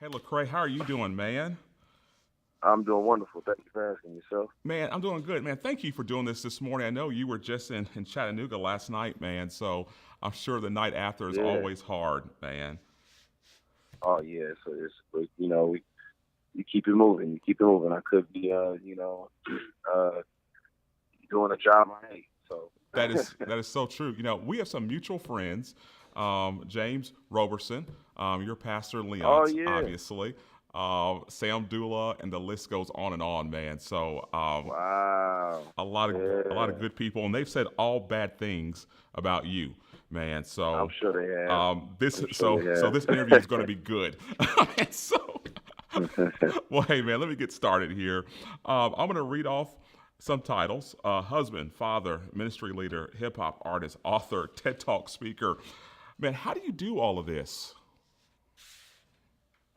Hey, Lecrae, how are you doing, man? I'm doing wonderful. Thank you for asking yourself. Man, I'm doing good, man. Thank you for doing this morning. I know you were just in Chattanooga last night, man. So I'm sure the night after is Yeah. always hard, man. Oh yeah. So we you keep it moving. You keep it moving. I could be uh doing a job I hate. So. That is so true. We have some mutual friends, James Roberson, your pastor Oh Leon's, yeah. obviously, Sam Dula, and the list goes on, man. So Wow. a lot of Yeah. good people, and they've said all bad things about you, man. I'm So sure they have. this I'm sure so they so this interview is going to be good. And so, have. well, hey man, let me get started here. I'm going to read off some titles: husband, father, ministry leader, hip hop artist, author, TED Talk speaker. Man, how do you do all of this?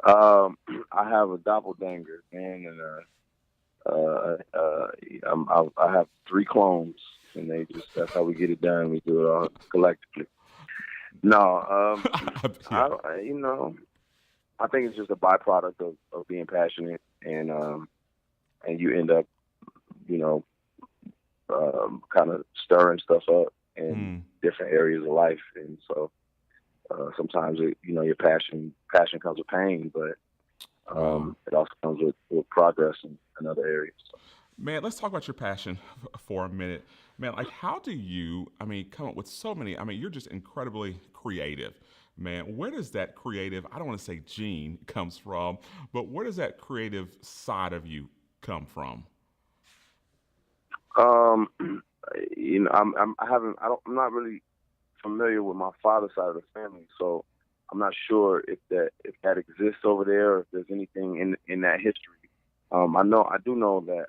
um, I have a doppelganger, man, and I have three clones, and they just that's how we get it done. We do it all collectively. No, Yeah. I don't. I think it's just a byproduct of being passionate, and you end up, you know, kind of stirring stuff up in Hmm. different areas of life, and so sometimes your passion comes with pain, but Wow. it also comes with progress in other areas. So. Man, let's talk about your passion for a minute. Man, like how do you, come up with so many, you're just incredibly creative. Man, where does that creative, I don't want to say gene comes from, but where does that creative side of you come from? Um, I haven't, I don't, I'm not really familiar with my father's side of the family, so I'm not sure if that exists over there or if there's anything in that history. I do know that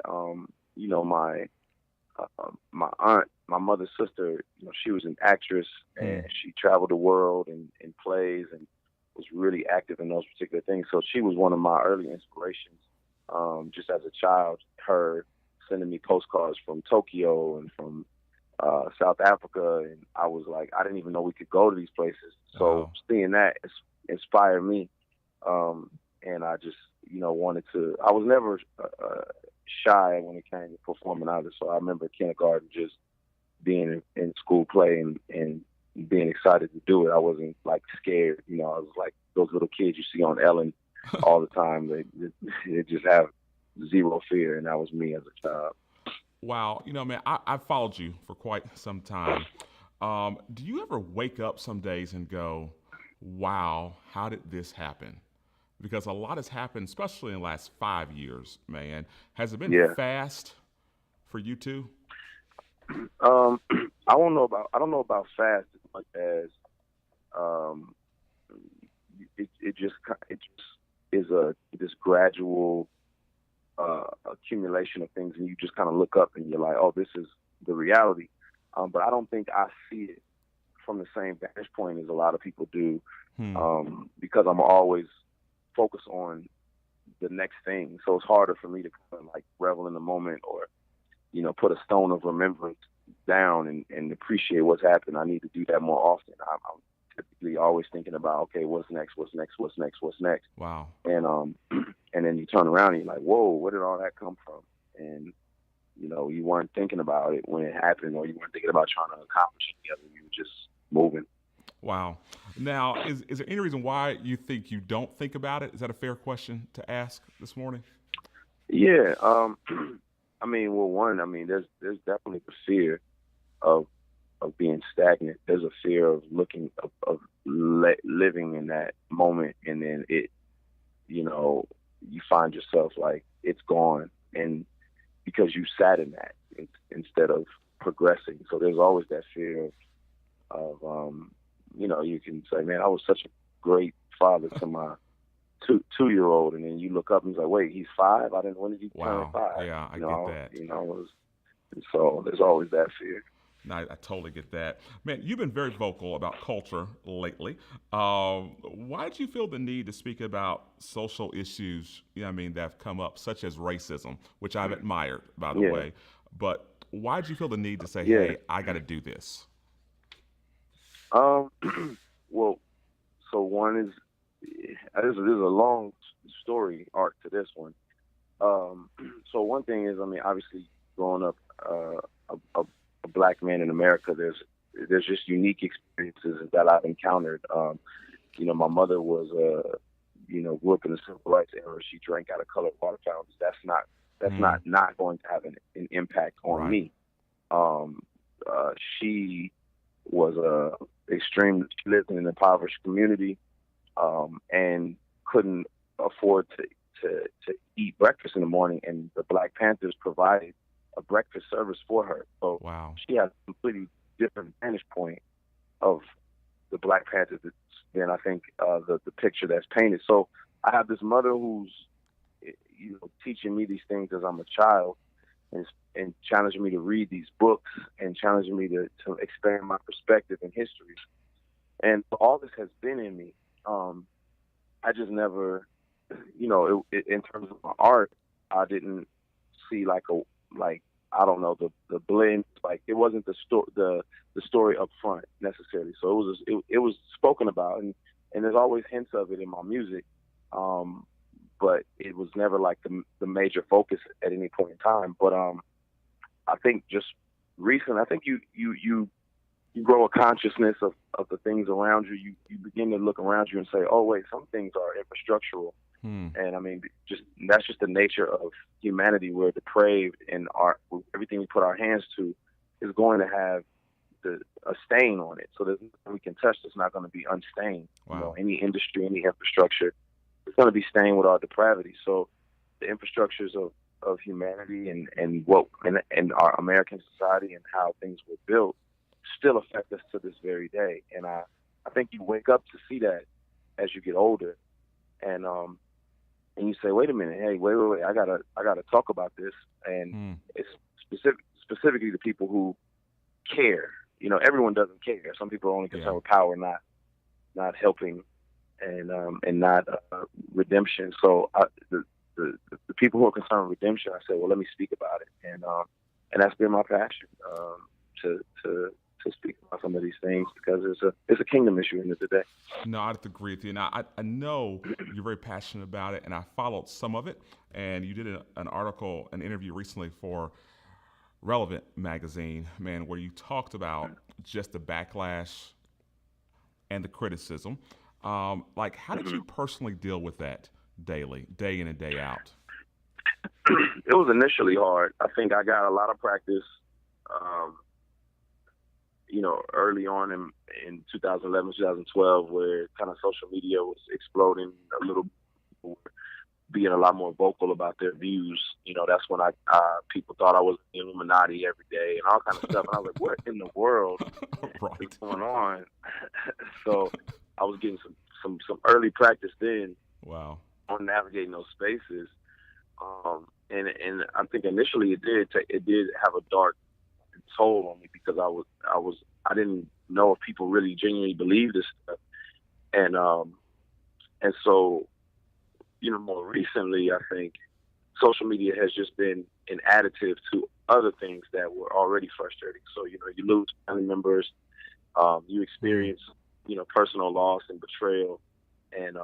my aunt, my mother's sister, she was an actress and Hmm. she traveled the world in plays and was really active in those particular things. So she was one of my early inspirations. Just as a child, her sending me postcards from Tokyo and from South Africa, and I was like, I didn't even know we could go to these places. So Wow. seeing that inspired me, and I just wanted to. I was never shy when it came to performing either. So I remember kindergarten just being in school play and being excited to do it. I wasn't like scared. I was like those little kids you see on Ellen all the time. They just have zero fear, and that was me as a child. Wow. Man, I've followed you for quite some time. Do you ever wake up some days and go, wow, how did this happen? Because a lot has happened, especially in the last 5 years, man. Has it been Yeah. fast for you too? Um, I don't know about fast as much as um, it just is a this gradual accumulation of things, and you just kind of look up and you're like, oh, this is the reality. But I don't think I see it from the same vantage point as a lot of people do, Hmm. because I'm always focused on the next thing. So it's harder for me to kind of like revel in the moment or put a stone of remembrance down and appreciate what's happened. I need to do that more often. I'm typically always thinking about, okay, what's next, what's next, what's next, what's next, Wow. and and then you turn around and you're like, whoa, where did all that come from? And you weren't thinking about it when it happened, or you weren't thinking about trying to accomplish it together. You were just moving. Wow. Now, is there any reason why you think you don't think about it? Is that a fair question to ask this morning? Yeah. Well, one, there's definitely the fear of being stagnant. There's a fear of living in that moment, and then you know, you find yourself like it's gone, and because you sat in that instead of progressing. So there's always that fear of you can say, man, I was such a great father to my 2 year old, and then you look up and he's like, wait, he's five. I didn't. When did he turn Wow. 5? Yeah, I You get know, that. you know. It was, so there's always that fear. No, I totally get that. Man, you've been very vocal about culture lately. Why did you feel the need to speak about social issues, that have come up, such as racism, which I've admired, by the Yeah, way. But why did you feel the need to say, yeah. hey, I got to do this? Um, well, so one there's a long story arc to this one. Um, so one thing is, I mean, obviously, growing up a black man in America, there's just unique experiences that I've encountered. My mother was grew up in the civil rights era. She drank out of colored water fountains. That's Hmm. not going to have an impact on Right. me. Um, she was she lived in an impoverished community, and couldn't afford to eat breakfast in the morning, and the Black Panthers provided a breakfast service for her. So Wow. she has a completely different vantage point of the Black Panthers than I think the picture that's painted. So I have this mother who's teaching me these things as I'm a child, and challenging me to read these books, and challenging me to expand my perspective and history. And all this has been in me. I just never, in terms of my art, I didn't see like I don't know the blend. Like it wasn't the story up front necessarily. So it was spoken about, and there's always hints of it in my music. Um, but it was never like the major focus at any point in time. But I think just recent, I think you grow a consciousness of the things around you. You begin to look around you and say, oh wait, some things are infrastructural. Hmm. And I mean, just that's just the nature of humanity. We're depraved, and everything we put our hands to is going to have a stain on it. So there's nothing we can touch that's not going to be unstained. Wow. Any industry, any infrastructure, it's going to be stained with our depravity. So the infrastructures of humanity and our American society and how things were built still affect us to this very day. And I think you wake up to see that as you get older, and and you say, wait a minute, hey, wait, I gotta talk about this, and Hmm. it's specifically to people who care. Everyone doesn't care. Some people are only Yeah. concerned with power, not helping, and not redemption. So the people who are concerned with redemption, I said, well, let me speak about it, and that's been my passion, to speak about some of these things, because it's a kingdom issue in the day. No, I have to agree with you. Now, I know you're very passionate about it, and I followed some of it. And you did an article, an interview recently for Relevant magazine, man, where you talked about just the backlash and the criticism. Like, how did you Hmm. personally deal with that daily, day in and day out? It was initially hard. I think I got a lot of practice, um, early on in 2011, 2012, where kind of social media was exploding a little, being a lot more vocal about their views. That's when people thought I was Illuminati every day and all kind of stuff. And I was like, what in the world is Right. going on? So I was getting some early practice then Wow. on navigating those spaces. And I think initially it did have a dark toll on me, because I didn't know if people really genuinely believe this stuff. And so, more recently, I think social media has just been an additive to other things that were already frustrating. So, you lose family members, you Hmm. experience, personal loss and betrayal. And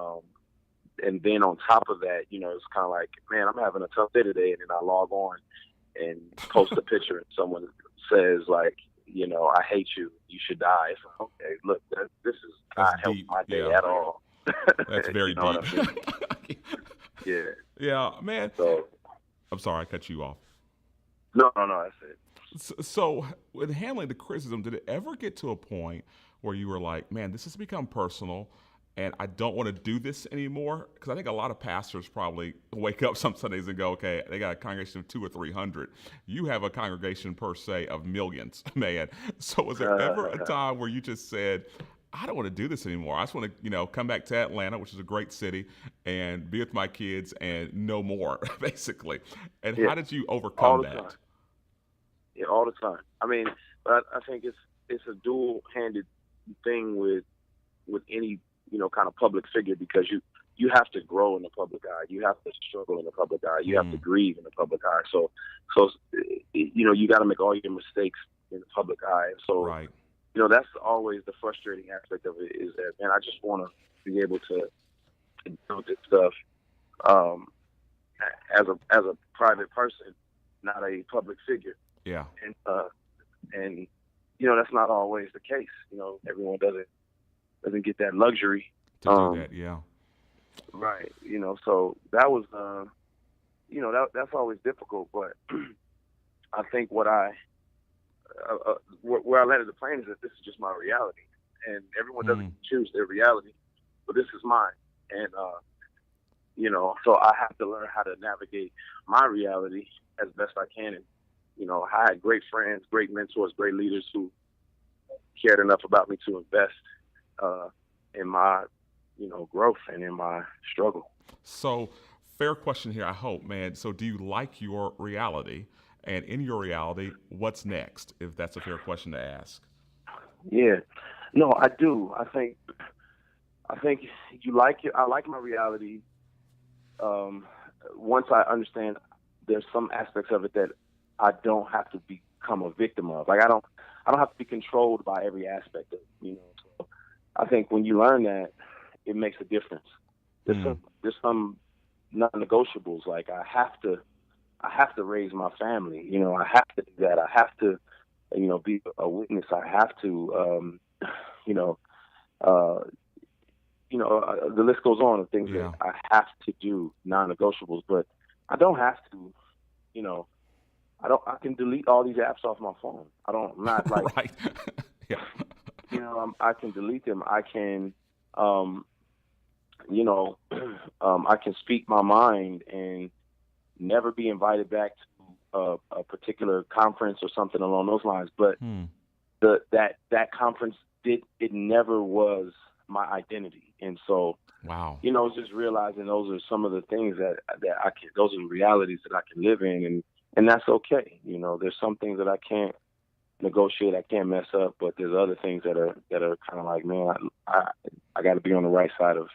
then on top of that, it's kind of like, man, I'm having a tough day today. And then I log on and post a picture, and someone says like, I hate you, you should die. It's like, okay, look, this is That's not helping deep. my day Yeah. at all. That's You very know what deep. I mean? Yeah. Yeah, man. So I'm sorry I cut you off. no, no, no, that's it. So, with handling the criticism, did it ever get to a point where you were like, man, this has become personal and I don't want to do this anymore? Because I think a lot of pastors probably wake up some Sundays and go, okay, they got a congregation of 200 or 300. You have a congregation per se of millions, man. So, was there ever a time where you just said, I don't want to do this anymore. I just want to, come back to Atlanta, which is a great city, and be with my kids and no more, basically. And Yeah, how did you all overcome the time. that? Yeah, all the time. I mean, but I think it's a dual-handed thing with any kind of public figure, because you have to grow in the public eye, you have to struggle in the public eye, you have to Hmm. grieve in the public eye. So you got to make all your mistakes in the public eye. So Right. that's always the frustrating aspect of it, is that, man, I just want to be able to to deal with this stuff um, as a private person, not a public figure. Yeah. And that's not always the case. Everyone doesn't get that luxury. To do that, yeah. Right. So that was that's always difficult. But I think where I landed the plane is that this is just my reality, and everyone doesn't choose their reality, but this is mine. And so I have to learn how to navigate my reality as best I can. And I had great friends, great mentors, great leaders who cared enough about me to invest in my growth and in my struggle. So, fair question here, I hope, man. So, do you like your reality? And in your reality, what's next? If that's a fair question to ask. Yeah, no, I do. I think you like it. I like my reality. Once I understand, there's some aspects of it that I don't have to become a victim of. Like I don't have to be controlled by every aspect of it. So I think when you learn that, it makes a difference. There's some non-negotiables. Like I have to raise my family. I have to do that. I have to, be a witness. I have to, the list goes on of things that I have to do, non-negotiables. But I don't have to, I can delete all these apps off my phone. I'm not like, right. Yeah. I can delete them. I can, I can speak my mind and never be invited back to a particular conference or something along those lines. But that conference it never was my identity. And so, wow. Just realizing those are some of the things that I can, those are the realities that I can live in, and that's okay. There's some things that I can't negotiate, I can't mess up, but there's other things that are kind of like, man, I got to be on the right side of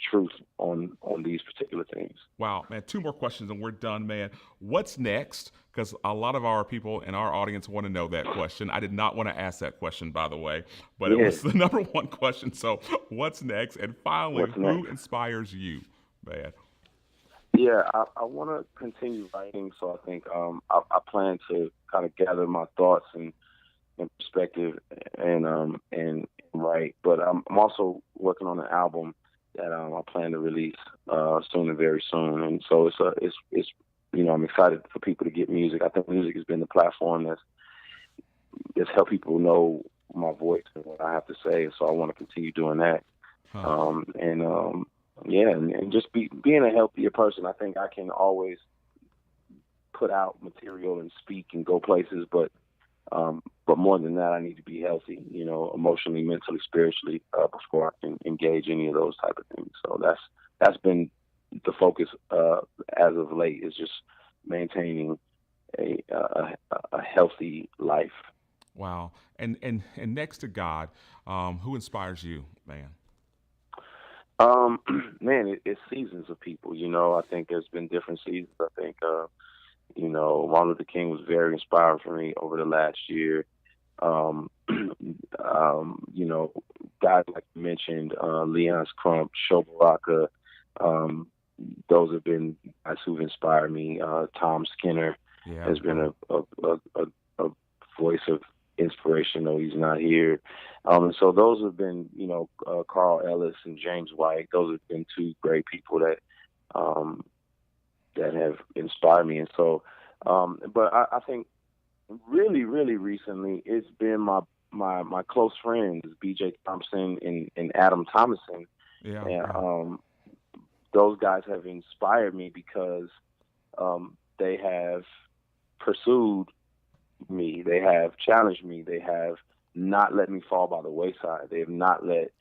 truth on these particular things. Wow, man, 2 more questions and we're done, man. What's next? Because a lot of our people in our audience want to know that question. I did not want to ask that question, by the way, but it was the number one question. So what's next? And finally, who inspires you, man? Yeah, I want to continue writing. So I think I plan to kind of gather my thoughts and perspective and write. But I'm also working on an album that I plan to release soon and very soon. And so it's I'm excited for people to get music. I think music has been the platform that's helped people know my voice and what I have to say. And so I want to continue doing that. And just being a healthier person. I think I can always put out material and speak and go places, but more than that, I need to be healthy, emotionally, mentally, spiritually, before I can engage any of those type of things. So that's been the focus as of late, is just maintaining a healthy life. Wow. And next to God, who inspires you, man? Man, it's seasons of people. I think there's been different seasons. I think Martin Luther King was very inspiring for me over the last year. Guys like you mentioned, Leon's Crump, Sho Baraka, those have been guys who've inspired me. Tom Skinner has been a voice of inspiration, though he's not here. And so those have been, Carl Ellis and James White. Those have been 2 great people that have inspired me. And so, but I think really, really recently, it's been my close friends, B.J. Thompson and Adam Thomason. Those guys have inspired me because they have pursued me. They have challenged me. They have not let me fall by the wayside. They have not let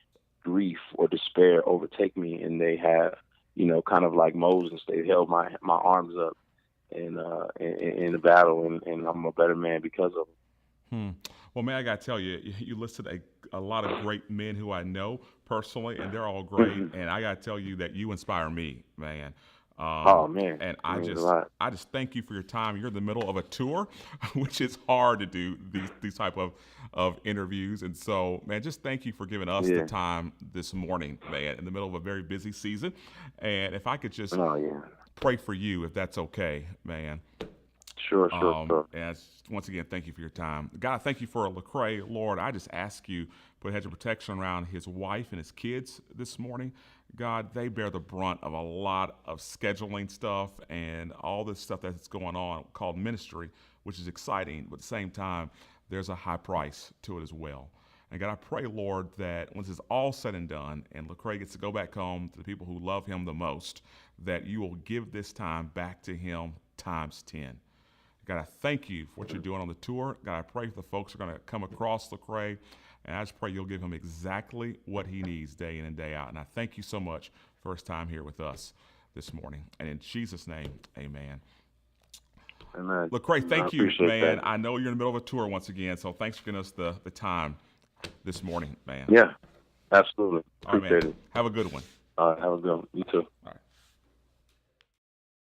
grief or despair overtake me. And they have, kind of like Moses, they held my arms up in the battle, and I'm a better man because of it. Well, man, I got to tell you, you listed a lot of great men who I know personally, and they're all great. And I got to tell you that you inspire me, man. Oh man, And it means a lot. I just thank you for your time. You're in the middle of a tour, which is hard to do these type of interviews. And so, man, just thank you for giving us the Yeah. time this morning, man, in the middle of a very busy season. And if I could just Oh yeah. pray for you, if that's okay, man. Sure, sure, sure. And once again, thank you for your time. God, thank you for Lecrae. Lord, I just ask you put a hedge of protection around his wife and his kids this morning. God, they bear the brunt of a lot of scheduling stuff and all this stuff that's going on called ministry, which is exciting, but at the same time, there's a high price to it as well. And God, I pray, Lord, that once it's all said and done and Lecrae gets to go back home to the people who love him the most, that you will give this time back to him times 10. God, I thank you for what you're doing on the tour. God, I pray the folks are going to come across Lecrae, and I just pray you'll give him exactly what he needs day in and day out. And I thank you so much for his time here with us this morning. And in Jesus' name, amen. Amen. Lecrae, thank you, man. That. I know you're in the middle of a tour once again, so thanks for giving us the time this morning, man. Yeah, absolutely. All right, Appreciate man. it. Have a good one. All right, have a good one. You too. All right.